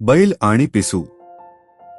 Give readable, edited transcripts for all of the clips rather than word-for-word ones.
बैल आणि पिसू.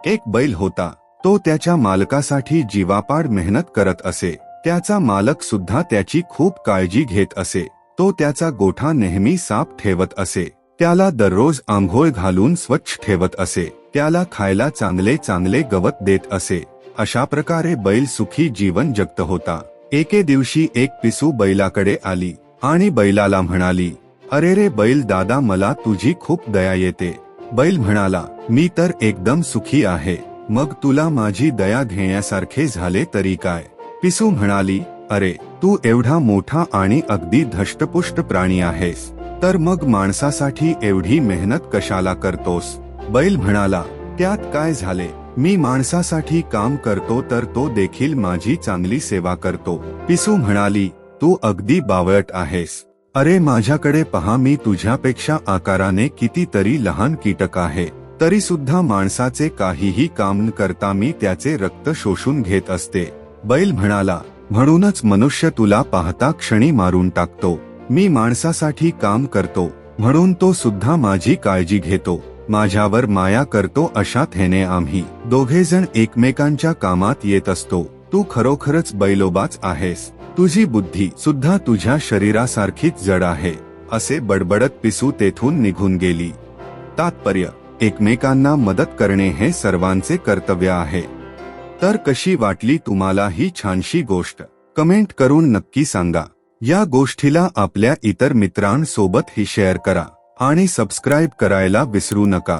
एक बैल होता. तो त्याच्या मालकासाठी जीवापाड मेहनत करत असे. त्याचा मालक सुद्धा त्याची खूप काळजी घेत असे. तो त्याचा गोठा नेहमी साफ ठेवत असे. त्याला दररोज आंघोळ घालून स्वच्छ ठेवत असे. त्याला खायला चांगले चांगले गवत देत असे. अशा प्रकारे बैल सुखी जीवन जगत होता. एके दिवशी एक पिसू बैलाकडे आली आणि बैलाला म्हणाली, "अरे रे बैल दादा, मला तुझी खूप दया येते." बैल म्हणाला, "मी तर एकदम सुखी आहे. मग तुला माझी दया घेण्यासारखे झाले तरी काय?" पिसू म्हणाली, "अरे, तू एवढा मोठा आणि अगदी धष्टपुष्ट प्राणी आहेस, तर मग माणसासाठी एवढी मेहनत कशाला करतोस?" बैल म्हणाला, "त्यात काय झाले? मी माणसासाठी काम करतो तर तो देखील माझी चांगली सेवा करतो." पिसू म्हणाली, "तू अगदी बावळट आहेस. अरे माझ्याकडे पहा, मी तुझ्यापेक्षा आकाराने कितीतरी लहान कीटक आहे. तरी सुद्धा माणसाचे काहीही काम न करता मी त्याचे रक्त शोषून घेत असते." बैल म्हणाला, "म्हणूनच मनुष्य तुला पाहता क्षणी मारून टाकतो. मी माणसासाठी काम करतो म्हणून तो सुद्धा माझी काळजी घेतो, माझ्यावर माया करतो. अशा तऱ्हेने आम्ही दोघेजण एकमेकांच्या कामात येत असतो. तू खरोखरच बैलोबाच आहेस. तुझी बुद्धी सुद्धा तुझ्या शरीरासारखीच जड आहे." असे बडबडत पिसू तेथून निघून गेली. तात्पर्य: एकमेकांना मदत करणे हे सर्वांचे कर्तव्य आहे. तर कशी वाटली तुम्हाला ही छानशी गोष्ट? कमेंट करून नक्की सांगा. या गोष्टीला आपल्या इतर मित्रांसोबतही शेअर करा आणि सबस्क्राईब करायला विसरू नका.